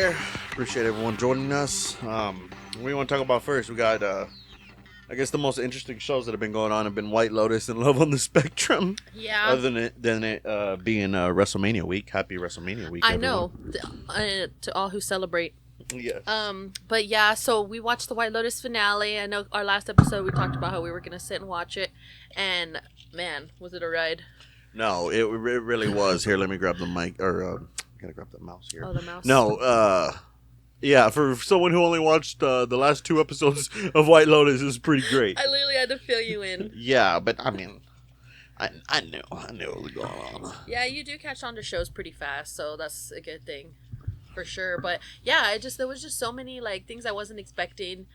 there. Appreciate everyone joining us. What do we want to talk about first? We got, I guess the most interesting shows that have been going on have been White Lotus and Love on the Spectrum. Yeah. Other than it being WrestleMania week. Happy WrestleMania week, everyone. I know. To all who celebrate. Yes. But yeah, so we watched the White Lotus finale. I know our last episode we talked about how we were going to sit and watch it. And, man, was it a ride? No, it really was. Here, let me grab the mic. Or, gotta grab the mouse here. Oh, the mouse. No, yeah, for someone who only watched the last 2 episodes of White Lotus, is pretty great. I literally had to fill you in. Yeah, but I mean, I knew what was going on. Yeah, you do catch on to shows pretty fast, so that's a good thing, for sure. But yeah, there was just so many like things I wasn't expecting.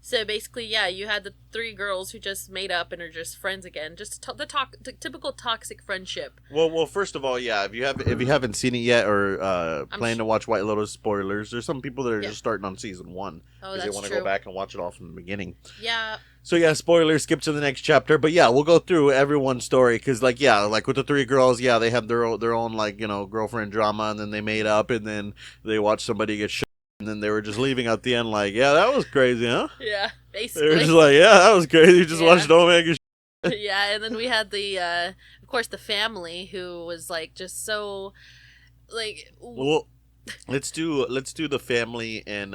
So basically, yeah, you had the 3 girls who just made up and are just friends again. Just the typical toxic friendship. Well, first of all, yeah, if you haven't seen it yet or plan to watch White Lotus, spoilers. There's some people that are just starting on season 1 because they want to go back and watch it all from the beginning. Yeah. So yeah, spoilers. Skip to the next chapter, but yeah, we'll go through everyone's story because, like, yeah, like with the 3 girls, yeah, they have their own like girlfriend drama, and then they made up, and then they watched somebody get shot. And then they were just leaving at the end like, yeah, that was crazy, huh? Yeah, basically. They were just like, yeah, that was crazy. You just watched old man get Yeah, and then we had of course, the family who was like just so, like. Well, let's do the family and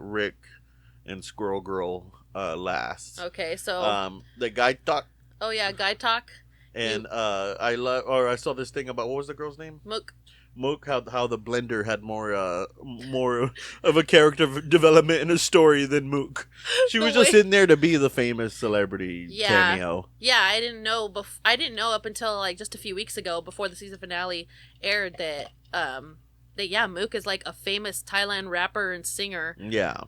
Rick and Squirrel Girl last. Okay, so. The guy talk. Oh yeah, guy talk. And I saw this thing about, what was the girl's name? Mook, how the blender had more of a character development and a story than Mook. She was just in there to be the famous celebrity cameo. Yeah, I didn't know up until like just a few weeks ago before the season finale aired that Mook is like a famous Thailand rapper and singer. Yeah.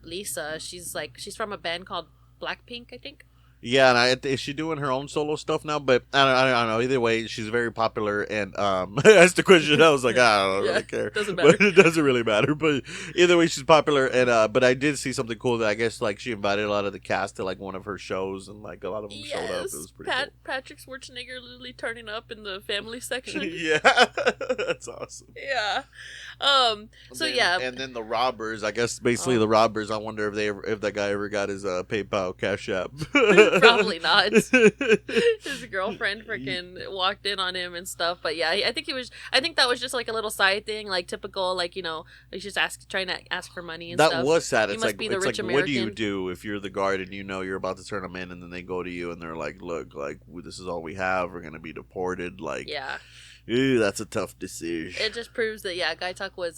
Lisa, she's from a band called Blackpink, I think. Yeah, and is she doing her own solo stuff now? But I don't know. Either way, she's very popular. And that's the question. I was like, I don't really care. Doesn't matter. But it doesn't really matter. But either way, she's popular. And but I did see something cool that I guess like she invited a lot of the cast to like one of her shows, and like a lot of them showed up. It was pretty cool. Patrick Schwarzenegger literally turning up in the family section. Yeah, that's awesome. Yeah. And then the robbers. I guess basically the robbers. I wonder if that guy ever got his PayPal Cash App. Probably not. His girlfriend freaking walked in on him and stuff. But yeah, I think that was just like a little side thing, like typical, like he's just trying to ask for money and stuff. That was sad. It's like, American. What do you do if you're the guard and you're about to turn them in, and then they go to you and they're like, look, like this is all we have. We're gonna be deported. Like, yeah, ew, that's a tough decision. It just proves that Guy Tuck was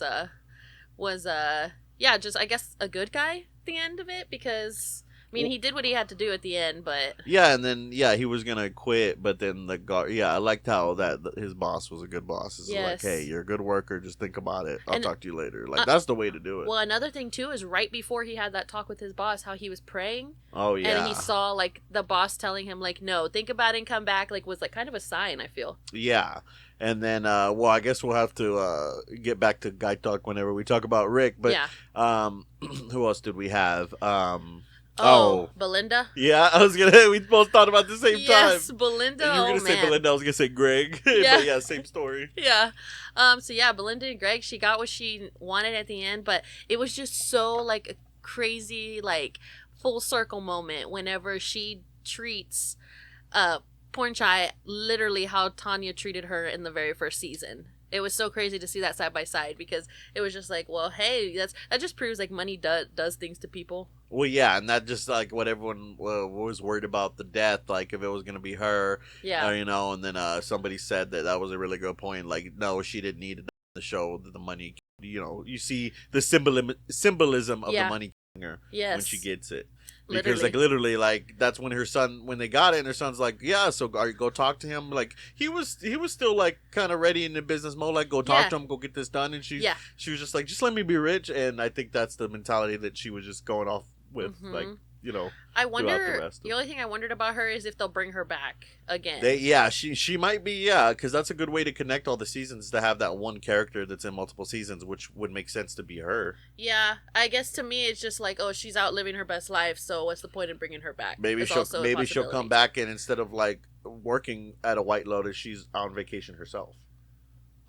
just I guess a good guy at the end of it, because I mean, he did what he had to do at the end, but... Yeah, and then, he was going to quit, but then the guard... Yeah, I liked how his boss was a good boss. It's like, hey, you're a good worker, just think about it. I'll talk to you later. Like, that's the way to do it. Well, another thing, too, is right before he had that talk with his boss, how he was praying. Oh, yeah. And he saw, like, the boss telling him, like, no, think about it and come back, like, was, like, kind of a sign, I feel. Yeah. And then, I guess we'll have to get back to Guy Talk whenever we talk about Rick. But, who else did we have? Belinda? Yeah, we both thought about the same time. Yes, Belinda. And you were going to say Belinda, I was going to say Greg. Yeah. But yeah, same story. Yeah. Belinda and Greg, she got what she wanted at the end, but it was just so, like, a crazy, like, full circle moment whenever she treats Porn Chai literally how Tanya treated her in the very first season. It was so crazy to see that side by side, because it was just like, well, hey, that just proves like money does things to people. Well, yeah, and that just like what everyone was worried about, the death, like if it was gonna be her, and then somebody said that was a really good point. Like, no, she didn't need it to show the money. You see the symbolism of the money her when she gets it. Because literally that's when they got it, and her son's like, yeah, so go talk to him. Like he was still like kind of ready in the business mode, like go talk to him, go get this done. And she was just like, just let me be rich. And I think that's the mentality that she was just going off with, like, I wonder. The only thing I wondered about her is if they'll bring her back again. She might be, because that's a good way to connect all the seasons, to have that one character that's in multiple seasons, which would make sense to be her. Yeah, I guess to me it's just like, oh, she's out living her best life, so what's the point in bringing her back? Maybe she'll come back, and instead of like working at a White Lotus, she's on vacation herself.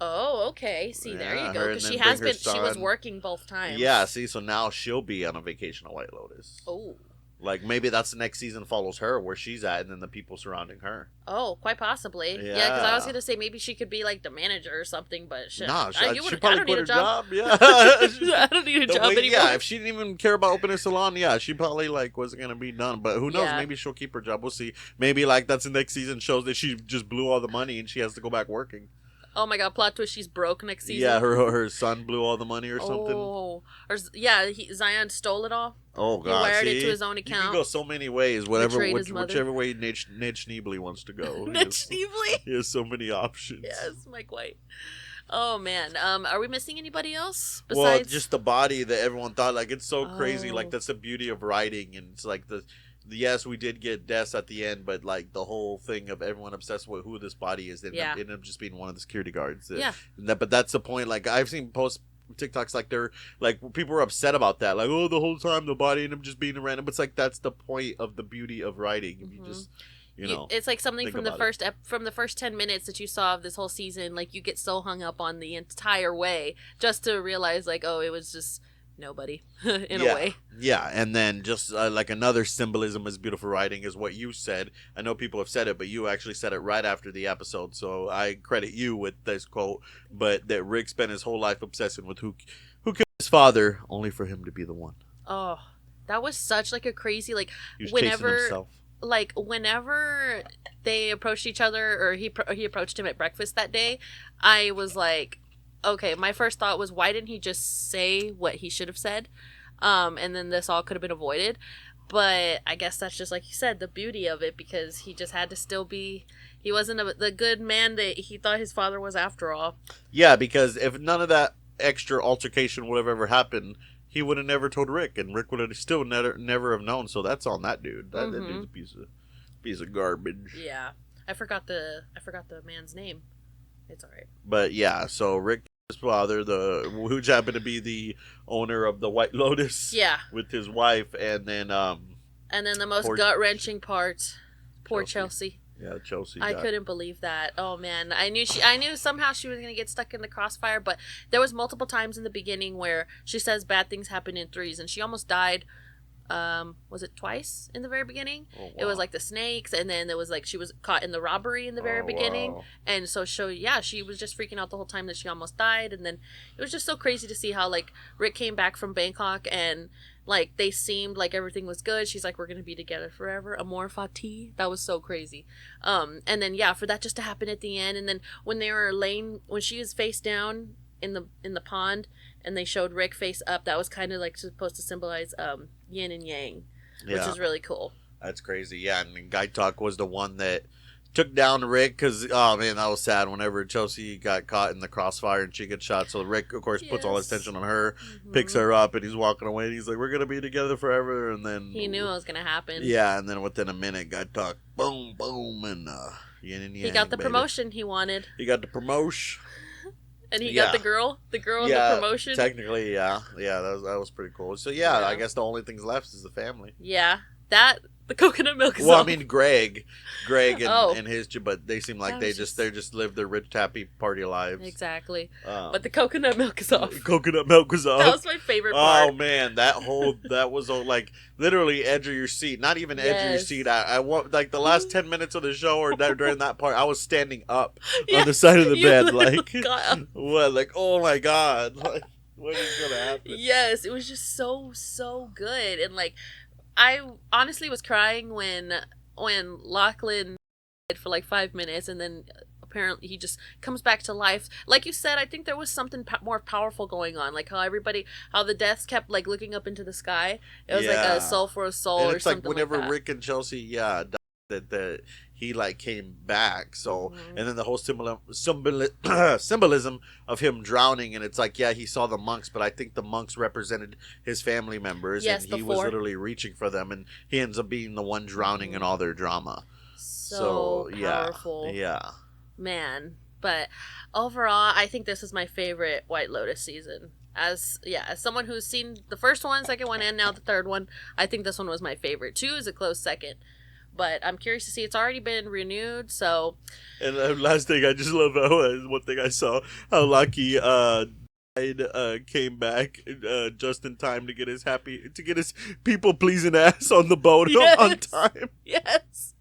Oh, okay. See, there you go. her, and Because then she bring has her been. She was son. working both times. Yeah, see, so now she'll be on a vacation at White Lotus. Oh. Like, maybe that's the next season follows her where she's at, and then the people surrounding her. Oh, quite possibly. Yeah, because I was gonna say maybe she could be like the manager or something, but shit. Nah, I she probably don't quit need her a job. Yeah, I don't need a job anymore. Yeah, if she didn't even care about opening a salon, yeah, she probably like wasn't gonna be done. But who knows? Yeah. Maybe she'll keep her job. We'll see. Maybe like that's the next season shows that she just blew all the money and she has to go back working. Oh my god! Plot twist: she's broke next season. Yeah, her son blew all the money or something. Oh, or Zion stole it all. Oh god, he wired it to his own You account. can go so many ways. Whichever way Ned Schneebly wants to go. Ned Schneebly. He has so many options. Yes, Mike White. Oh man, are we missing anybody else besides? Well, just the body that everyone thought like it's so crazy. Like that's the beauty of writing, and it's like yes, we did get deaths at the end, but like the whole thing of everyone obsessed with who this body is, it ended up just being one of the security guards. But that's the point. Like I've seen posts TikToks like they're like people were upset about that. Like the whole time the body ended up just being random. But it's like that's the point of the beauty of writing. If you just it's like something from the first 10 minutes that you saw of this whole season. Like you get so hung up on the entire way just to realize like it was just nobody in a way. Yeah, and then just like another symbolism is beautiful writing is what you said. I know people have said it, but you actually said it right after the episode, so I credit you with this quote. But that Rick spent his whole life obsessing with who killed his father, only for him to be the one. Oh, that was such like a crazy like he was chasing himself. Like whenever they approached each other, or he approached him at breakfast that day, I was like, okay, my first thought was, why didn't he just say what he should have said? And then this all could have been avoided. But I guess that's just like you said, the beauty of it, because he just had to still be, he wasn't the good man that he thought his father was after all. Yeah, because if none of that extra altercation would have ever happened, he would have never told Rick, and Rick would have still never have known. So that's on that dude. That dude's a piece of garbage. Yeah, I forgot the man's name. It's all right. But yeah, so Rick, his father, who happened to be the owner of the White Lotus. Yeah. With his wife, and then the most gut-wrenching part, poor Chelsea. Yeah, Chelsea. I couldn't believe that. Oh man, I knew somehow she was gonna get stuck in the crossfire, but there was multiple times in the beginning where she says bad things happen in threes, and she almost died. Was it twice in the very beginning? Oh, wow. It was like the snakes, and then there was like she was caught in the robbery in the very beginning, wow. And so she was just freaking out the whole time that she almost died, and then it was just so crazy to see how like Rick came back from Bangkok and like they seemed like everything was good. She's like, we're gonna be together forever, amor fati. That was so crazy. And then for that just to happen at the end, and then when she was face down in the pond, and they showed Rick face up, that was kind of like supposed to symbolize yin and yang, which is really cool. That's crazy. Yeah, and Guy Talk was the one that took down Rick, because oh man, that was sad whenever Chelsea got caught in the crossfire and she gets shot. So Rick of course puts all his attention on her, picks her up, and he's walking away, and he's like, we're gonna be together forever. And then he knew it was gonna happen. Yeah, and then within a minute, Guy Talk, boom boom, and yin and yang. He got the promotion he wanted. He got the promotion. And he got the girl in the promotion. Technically, yeah, that was pretty cool. So I guess the only things left is the family. Yeah, the coconut milk is. Well, I mean, Greg, and his, but they seem like they just live their rich, happy party lives. Exactly. But the coconut milk is off. Coconut milk is off. That was my favorite part. Oh man, that was like literally edge of your seat. Not even edge of your seat. I want like the last 10 minutes of the show, or during that part, I was standing up on the side of the bed, like what? Like oh my god, like what is gonna happen? Yes, it was just so good, and like. I honestly was crying when Lachlan died for like 5 minutes, and then apparently he just comes back to life. Like you said, I think there was something more powerful going on, like how the deaths kept like looking up into the sky. It was like a soul for a soul, and or something like whenever like that. Rick and Chelsea died, that he like came back. So and then the whole symbolism of him drowning, and it's like he saw the monks, but I think the monks represented his family members, and he was literally reaching for them, and he ends up being the one drowning in all their drama. So powerful. Man. But overall, I think this is my favorite White Lotus season. As someone who's seen the first one, second one, and now the third one, I think this one was my favorite. 2 is a close second. But I'm curious to see. It's already been renewed, so. And last thing, I just love how one thing I saw how Lucky came back just in time to get his people pleasing ass on the boat on time. Yes.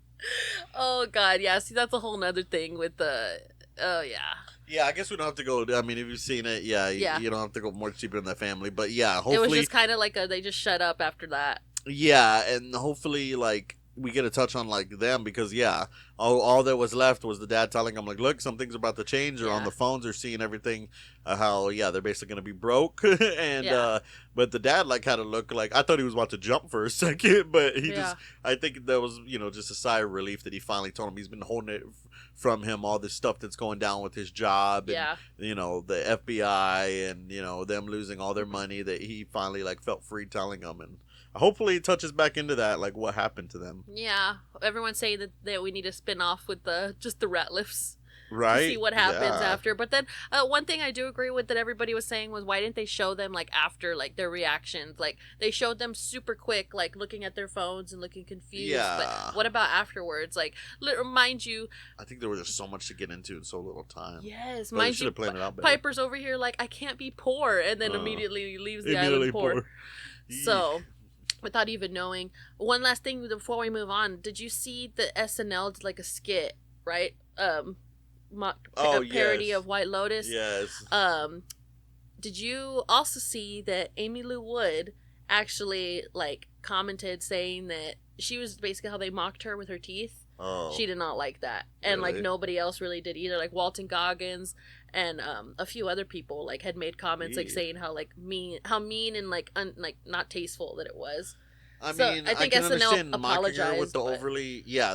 Oh God, yeah. See, that's a whole nother thing with the. Oh yeah. Yeah, I guess we don't have to go. I mean, if you've seen it, you don't have to go more deeper in the family. But yeah, hopefully it was just kind of like they just shut up after that. Yeah, and hopefully like we get a touch on like them because all that was left was the dad telling them like, look, some things are about to change. Or on the phones, they're seeing everything. How they're basically gonna be broke, and but the dad like had a look like I thought he was about to jump for a second, but he just I think that was just a sigh of relief that he finally told him he's been holding it from him all this stuff that's going down with his job and the FBI and them losing all their money that he finally like felt free telling them, and hopefully it touches back into that like what happened to them. Yeah, everyone's saying that we need to spin off with just the rat lifts. Right. To see what happens after. But then one thing I do agree with that everybody was saying was why didn't they show them like after like their reactions? Like they showed them super quick, like looking at their phones and looking confused. Yeah. But what about afterwards? Like mind you, I think there was just so much to get into in so little time. Yes, but mind you, Piper's over here like I can't be poor, and then immediately leaves the island poor. So. Without even knowing. One last thing before we move on. Did you see the SNL did like a skit, right? A parody of White Lotus. Yes. Did you also see that Amy Lou Wood actually like commented saying that she was basically how they mocked her with her teeth? Oh. She did not like that, and like nobody else really did either. Like Walton Goggins and a few other people like had made comments like saying how mean and like not tasteful that it was. I think I can understand mocking her with the overly. Yeah,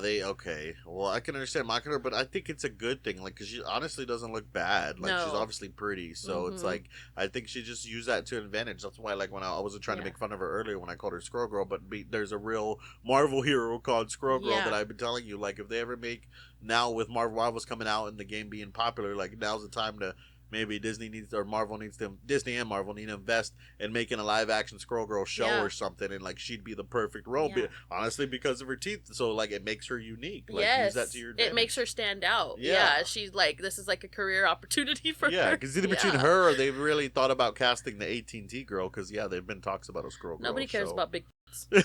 Well, I can understand mocking her, but I think it's a good thing, like, because she honestly doesn't look bad. Like, she's obviously pretty, so it's like I think she just used that to advantage. That's why, like, when I wasn't trying to make fun of her earlier when I called her Squirrel Girl, but there's a real Marvel hero called Squirrel Girl that I've been telling you. Like, if they ever make now with Marvel's coming out and the game being popular, like now's the time to. Maybe Disney and Marvel need to invest in making a live action Squirrel Girl show or something, and like she'd be the perfect role. Honestly, because of her teeth, so like it makes her unique. Like, use that to your advantage. It makes her stand out. Yeah, she's like this is like a career opportunity for her. Yeah, because either between her or they've really thought about casting the AT&T girl. Because there've been talks about a Squirrel Girl. Nobody cares about big. I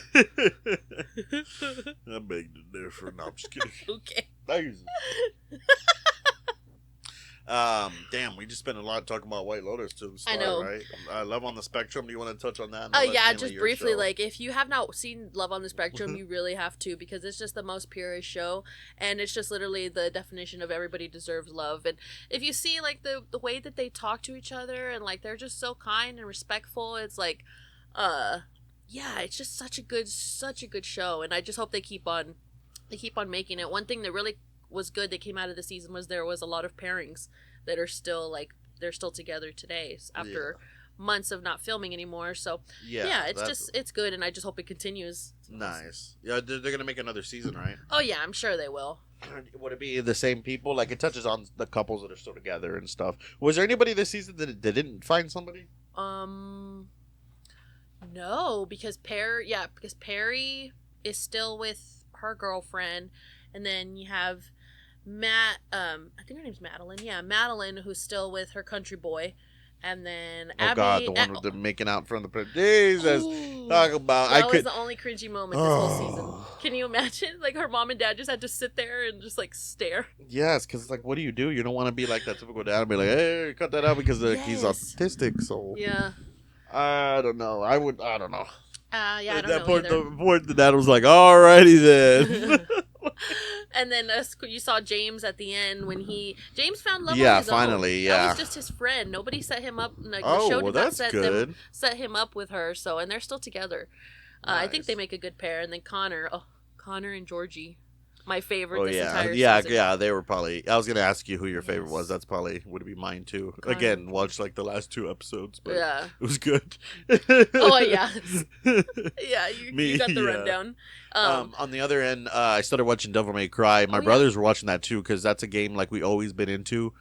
beg to differ. No, I'm just kidding. Okay. Damn, we just spent a lot talking about White Lotus to start, I know. Right? Love on the Spectrum. Do you want to touch on that? Just briefly. Like, if you have not seen Love on the Spectrum, you really have to, because it's just the most purest show, and it's just literally the definition of everybody deserves love. And if you see like the way that they talk to each other, and like they're just so kind and respectful, it's like, it's just such a good show, and I just hope they keep on making it. One thing that really was good that came out of the season was there was a lot of pairings that are still like they're still together today after months of not filming anymore. So it's good, and I just hope it continues. Nice. Yeah, they're gonna make another season, right? Oh yeah, I'm sure they will. Would it be the same people? Like, it touches on the couples that are still together and stuff. Was there anybody this season that didn't find somebody? No, because Perry is still with her girlfriend, and then you have Matt, I think her name's Madeline. Yeah, Madeline, who's still with her country boy. And then Abby. Oh, God, the one with the making out from the... Jesus. Talk about... That was the only cringy moment this whole season. Can you imagine? Like, her mom and dad just had to sit there and just, like, stare. Yes, because, like, what do? You don't want to be like that typical dad and be like, hey, cut that out because he's autistic, so... Yeah. I don't know. I don't know. I don't know the point the dad was like, alrighty then. And then you saw James at the end when James found love on his finally, own. That was just his friend. Nobody set him up. Like, the show did not set him up with her. So, and they're still together. Nice. I think they make a good pair. And then Connor and Georgie. My favorite entire season. Yeah, they were probably... I was going to ask you who your favorite was. That's probably... Would be mine, too. Connor. Again, watched, like, the last 2 episodes, but it was good. Oh, yeah. Yeah, you got the rundown. On the other end, I started watching Devil May Cry. My brothers were watching that, too, because that's a game, like, we always been into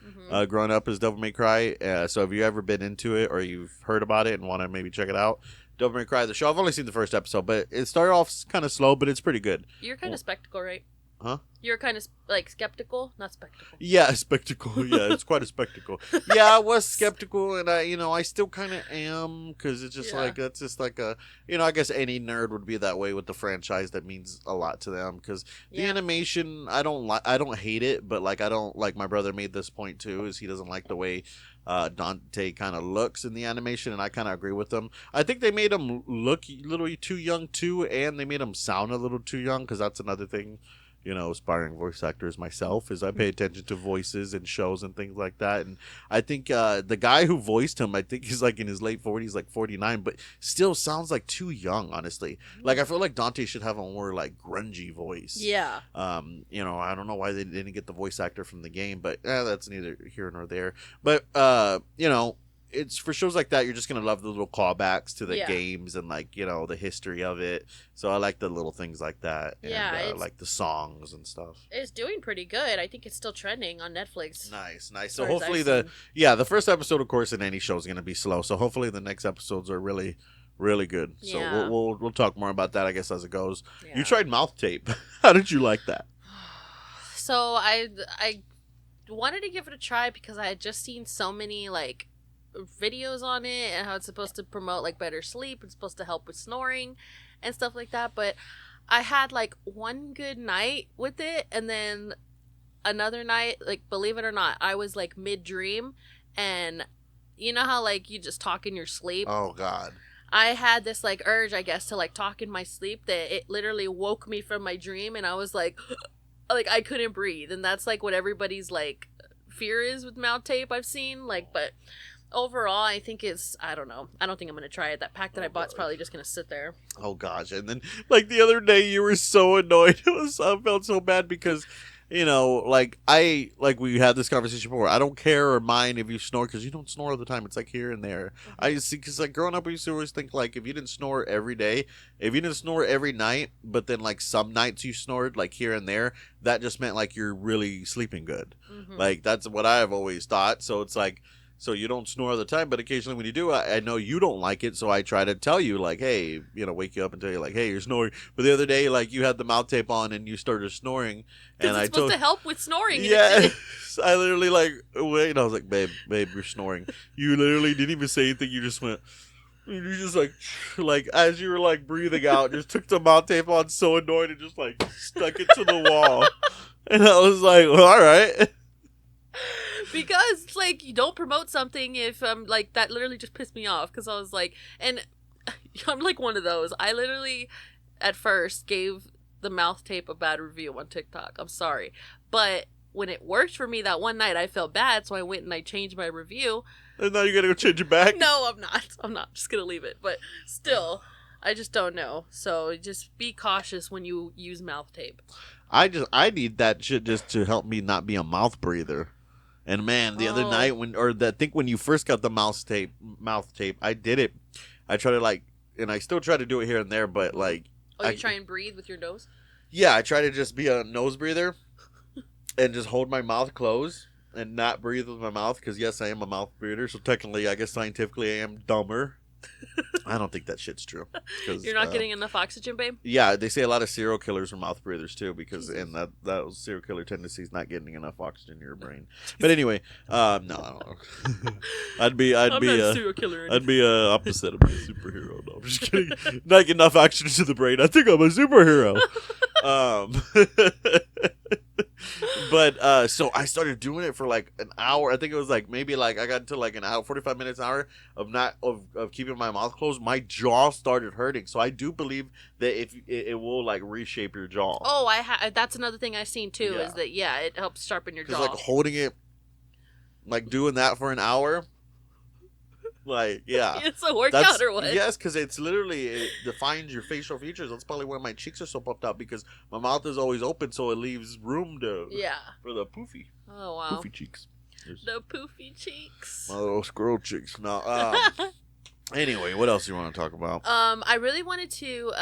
growing up as Devil May Cry. So, have you ever been into it or you've heard about it and want to maybe check it out? Devil May Cry the show. I've only seen the first episode, but it started off kind of slow, but it's pretty good. You're kind of spectacle, right? Huh? You're kind of like skeptical, not spectacle. Yeah, spectacle. Yeah, it's quite a spectacle. Yeah, I was skeptical, and I still kind of am, because it's just like that's just like a, I guess any nerd would be that way with the franchise that means a lot to them, because the animation, I don't hate it, but like I don't like. My brother made this point too, is he doesn't like the way Dante kind of looks in the animation, and I kind of agree with him. I think they made him look a little too young too, and they made him sound a little too young, because that's another thing. Aspiring voice actors myself, is I pay attention to voices and shows and things like that. And I think the guy who voiced him, I think he's like in his late 40s, like 49, but still sounds like too young, honestly. Like, I feel like Dante should have a more like grungy voice. Yeah. I don't know why they didn't get the voice actor from the game, but that's neither here nor there. But, it's for shows like that, you're just gonna love the little callbacks to the games and like the history of it. So I like the little things like that. And, like the songs and stuff. It's doing pretty good. I think it's still trending on Netflix. Nice. So hopefully the first episode, of course, in any show is gonna be slow. So hopefully the next episodes are really, really good. Yeah. So we'll talk more about that, I guess, as it goes. Yeah. You tried mouth tape. How did you like that? So I wanted to give it a try because I had just seen so many like videos on it and how it's supposed to promote like better sleep. It's supposed to help with snoring and stuff like that, but I had like one good night with it, and then another night, like, believe it or not, I was like mid-dream, and you know how like you just talk in your sleep? Oh god. I had this like urge, I guess, to like talk in my sleep that it literally woke me from my dream, and I was like like I couldn't breathe. And that's like what everybody's like fear is with mouth tape, I've seen, like, but overall, I think I don't know. I don't think I'm going to try it. That pack that I bought is probably just going to sit there. Oh, gosh. And then, like, the other day, you were so annoyed. I felt so bad because, we had this conversation before. I don't care or mind if you snore, because you don't snore all the time. It's, like, here and there. Mm-hmm. I see, because, like, growing up, I used to always think, like, if you didn't snore every day, if you didn't snore every night, but then, like, some nights you snored, like, here and there, that just meant, like, you're really sleeping good. Mm-hmm. Like, that's what I've always thought. So it's, like... So you don't snore all the time, but occasionally when you do, I know you don't like it, so I try to tell you, like, hey, wake you up and tell you, like, hey, you're snoring. But the other day, like, you had the mouth tape on and you started snoring. And it's supposed to help with snoring. Yeah. I literally, like, wait, and I was like, babe, you're snoring. You literally didn't even say anything. You just went, you just, like, as you were, like, breathing out, just took the mouth tape on, so annoyed, and just, like, stuck it to the wall. And I was like, well, all right. Because, like, you don't promote something if, like, that literally just pissed me off. Because I was like, and I'm like one of those. I literally, at first, gave the mouth tape a bad review on TikTok. I'm sorry. But when it worked for me that one night, I felt bad. So I went and I changed my review. And now you gotta go change it back? No, I'm not. I'm not just gonna leave it. But still, I just don't know. So just be cautious when you use mouth tape. I need that shit just to help me not be a mouth breather. And man, the other night I think when you first got the mouth tape, I did it. I try to and I still try to do it here and there, but like. Oh, you try and breathe with your nose? Yeah, I try to just be a nose breather, and just hold my mouth closed and not breathe with my mouth. Because yes, I am a mouth breather, so technically, I guess scientifically, I am dumber. I don't think that shit's true. You're not getting enough oxygen, babe? Yeah, they say a lot of serial killers are mouth breathers too, because in that serial killer tendency is not getting enough oxygen in your brain. But anyway, no, I don't know. I'm not a serial killer. I'd be opposite of a superhero. No, I'm just kidding. Not getting enough oxygen to the brain. I think I'm a superhero. But so I started doing it for like an hour. I think it was like maybe like I got into like an hour, 45 minutes, an hour of keeping my mouth closed. My jaw started hurting. So I do believe that if it will like reshape your jaw. Oh, that's another thing I've seen too. Is that it helps sharpen your jaw. Like holding it, like doing that for an hour. Like, yeah. It's a workout or what? Yes, because it defines your facial features. That's probably why my cheeks are so puffed out, because my mouth is always open, so it leaves room for the poofy. Oh, wow. Poofy cheeks. The poofy cheeks. My little squirrel cheeks. No, anyway, what else do you want to talk about? I really wanted to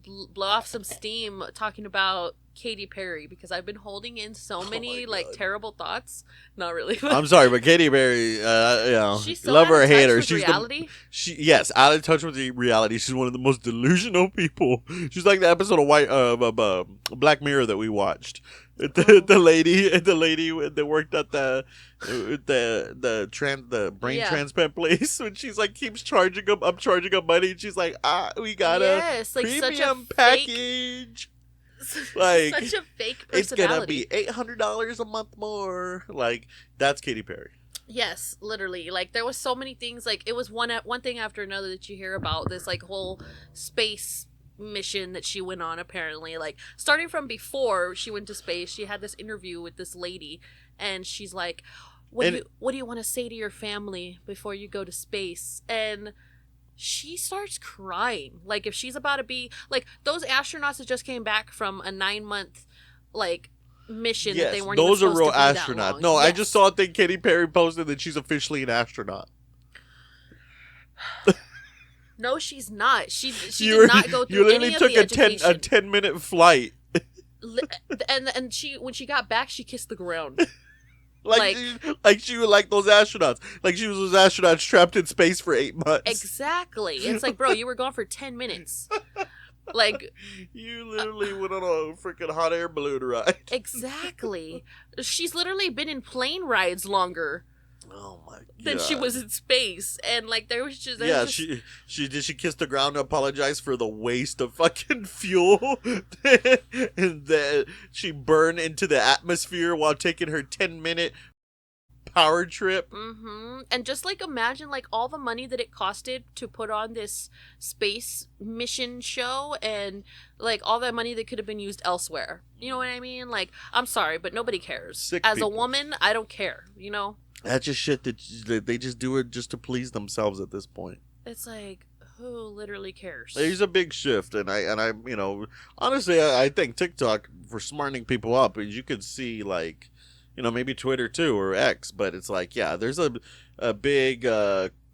blow off some steam talking about Katy Perry because I've been holding in so many like terrible thoughts. Not really. I'm sorry, but Katy Perry, you know, she's so love her or hate her. With She's reality. Yes, out of touch with the reality. She's one of the most delusional people. She's like the episode of Black Mirror that we watched. The lady that worked at the brain transplant place when she's like keeps charging them. I'm charging up money, and she's like, we got a premium package. Like such a fake personality. It's gonna be $800 a month more. Like that's Katy Perry. Yes, literally. Like there was so many things. Like it was one thing after another that you hear about this like whole space mission that she went on. Apparently, like starting from before she went to space, she had this interview with this lady, and she's like, "What do you want to say to your family before you go to space?" And she starts crying. Like if she's about to be like those astronauts that just came back from a 9-month like mission that they weren't those even are real to be astronauts. No, yes. I just saw a thing Katy Perry posted that she's officially an astronaut. No, she's not. She did not go through any of the education. You literally took a 10-minute flight. And she when she got back, she kissed the ground. Like she was like those astronauts. Like she was those astronauts trapped in space for 8 months. Exactly. It's like, bro, you were gone for 10 minutes. Like you literally went on a freaking hot air balloon ride. Exactly. She's literally been in plane rides longer. Oh my god. Than she was in space, and like there was just she kissed the ground to apologize for the waste of fucking fuel, and then she burned into the atmosphere while taking her 10-minute power trip. And just like imagine like all the money that it costed to put on this space mission show, and like all that money that could have been used elsewhere. You know what I mean? Like I'm sorry, but nobody cares. As a woman, I don't care. You know. That's just shit that they just do it just to please themselves at this point. It's like, who literally cares? There's a big shift, and I you know, honestly, I think TikTok for smartening people up, as you could see, like, you know, maybe Twitter too or X, but it's like, yeah, there's a big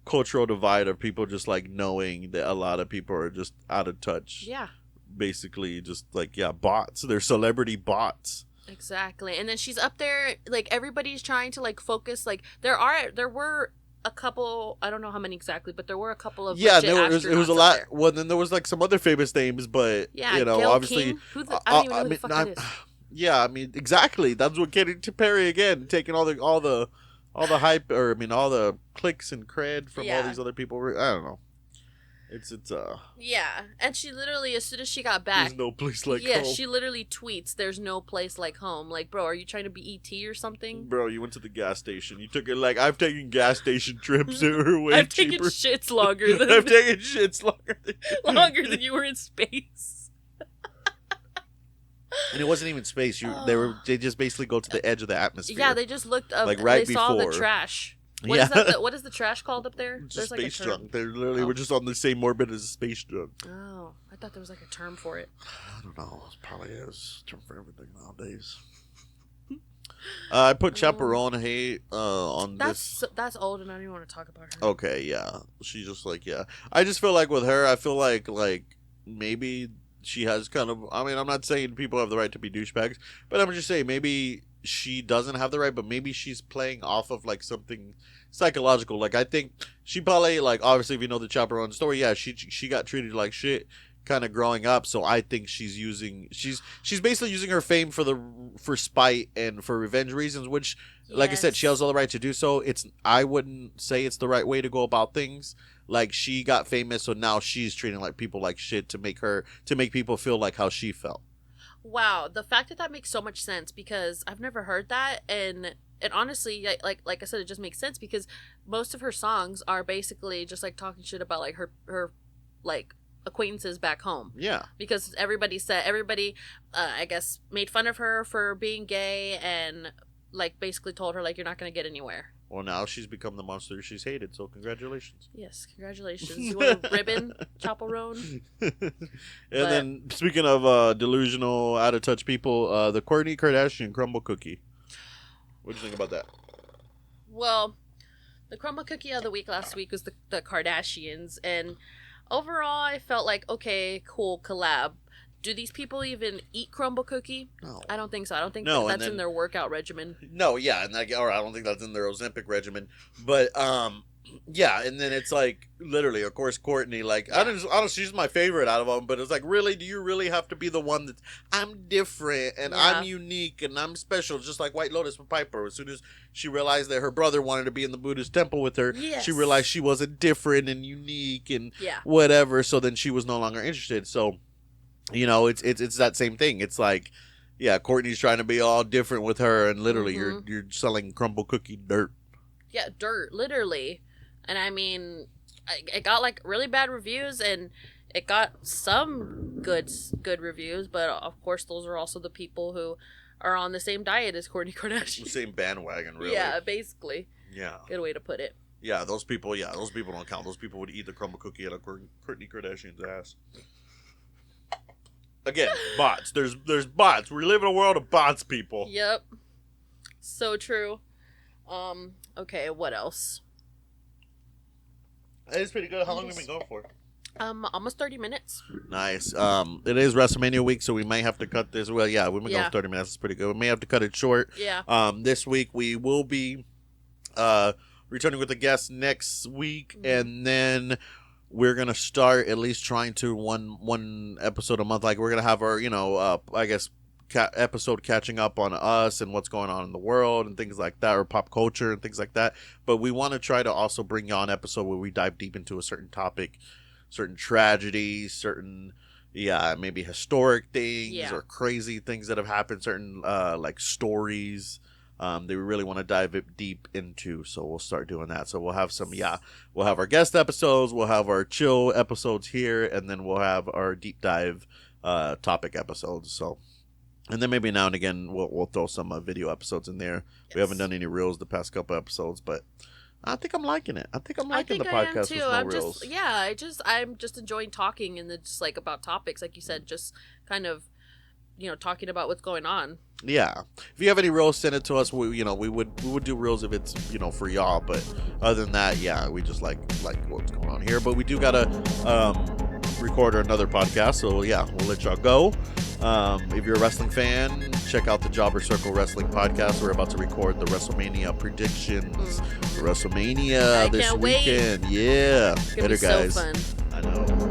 cultural divide of people just like knowing that a lot of people are just out of touch. Yeah. Basically, just like bots. They're celebrity bots. Exactly. And then she's up there, like everybody's trying to like focus, like there were a couple, I don't know how many exactly, but there were a couple of it was a lot there. Well, then there was like some other famous names, but you know, Gail obviously King? I don't even know who the fuck that is. Yeah, I mean, exactly. That's what Katy Perry again, taking all the hype, or I mean all the clicks and cred from all these other people. I don't know. It's yeah, and she literally, as soon as she got back, there's no place like home. Yeah, she literally tweets, "There's no place like home." Like, bro, are you trying to be ET or something? Bro, you went to the gas station. You took it like I've taken gas station trips that were way I've cheaper. Taken shits longer than I've taken shits longer than you were in space. And it wasn't even space. They just basically go to the edge of the atmosphere. Yeah, they just looked up. Like right they before. Saw the trash. What is the trash called up there? Just there's space like junk. They literally were just on the same orbit as space junk. Oh, I thought there was like a term for it. I don't know. It probably is a term for everything nowadays. I put Chappell Roan hate on this. That's old, and I don't even want to talk about her. Okay, yeah. She's just like, yeah. I just feel like with her, I feel like maybe she has kind of. I mean, I'm not saying people have the right to be douchebags, but I'm just saying maybe she doesn't have the right, but maybe she's playing off of like something psychological. Like I think she probably, like, obviously if you know the Chappell Roan story, yeah, she got treated like shit kind of growing up, so I think she's basically using her fame for spite and for revenge reasons, which like I said, she has all the right to do so. I wouldn't say it's the right way to go about things. Like she got famous, so now she's treating like people like shit to make people feel like how she felt. Wow, the fact that makes so much sense, because I've never heard that, and honestly, like I said, it just makes sense because most of her songs are basically just like talking shit about like her like acquaintances back home. Yeah. Because everybody I guess made fun of her for being gay, and like basically told her like you're not gonna get anywhere. Well, now she's become the monster she's hated, so congratulations. Yes, congratulations. You want a ribbon, Chappell Roan? Then, speaking of delusional, out-of-touch people, the Kourtney Kardashian crumble cookie. What do you think about that? Well, the crumble cookie of the week last week was the Kardashians, and overall I felt like, okay, cool collab. do these people even eat crumble cookie? No. I don't think so. I don't think that's in their workout regimen. No, yeah, or I don't think that's in their Ozempic regimen. But yeah, and then it's like literally, of course, Courtney. Like I don't. She's my favorite out of them. But it's like, really, do you really have to be the one that I'm different and I'm unique and I'm special, just like White Lotus with Piper? As soon as she realized that her brother wanted to be in the Buddhist temple with her, she realized she wasn't different and unique and whatever. So then she was no longer interested. So, you know, it's that same thing. It's like, yeah, Courtney's trying to be all different with her, and literally, you're selling crumble cookie dirt. Yeah, dirt, literally. And I mean, it got like really bad reviews, and it got some good reviews, but of course those are also the people who are on the same diet as Kourtney Kardashian. The same bandwagon, really. Yeah, basically. Yeah. Good way to put it. Yeah, those people don't count. Those people would eat the crumble cookie out of Kourtney Kardashian's ass. Again, bots. There's bots. We live in a world of bots, people. Yep. So true. Okay, what else? It's pretty good. How long have we been going for? Almost 30 minutes. Nice. It is WrestleMania week, so we might have to cut this. Well, yeah, we've been going 30 minutes. It's pretty good. We may have to cut it short. Yeah. This week we will be returning with a guest next week, and then we're gonna start at least trying to one episode a month. Like we're gonna have our, I guess, episode catching up on us and what's going on in the world and things like that, or pop culture and things like that. But we want to try to also bring you on an episode where we dive deep into a certain topic, certain tragedies, certain maybe historic things or crazy things that have happened, certain like stories that we really want to dive deep into. So we'll start doing that. So we'll have we'll have our guest episodes, we'll have our chill episodes here, and then we'll have our deep dive topic episodes. So, and then maybe now and again we'll throw some video episodes in there. Yes. We haven't done any reels the past couple episodes, but I think I'm liking it. I think I'm liking the podcast with no reels. I'm just enjoying talking and just like about topics, like you said, just kind of, talking about what's going on. Yeah. If you have any reels, send it to us. We would do reels if it's, for y'all. But other than that, we just like what's going on here. But we do gotta record another podcast. So we'll let y'all go. If you're a wrestling fan, check out the Jobber Circle Wrestling podcast. We're about to record the WrestleMania predictions. WrestleMania this weekend. Yeah. It's gonna be guys. so fun. I know.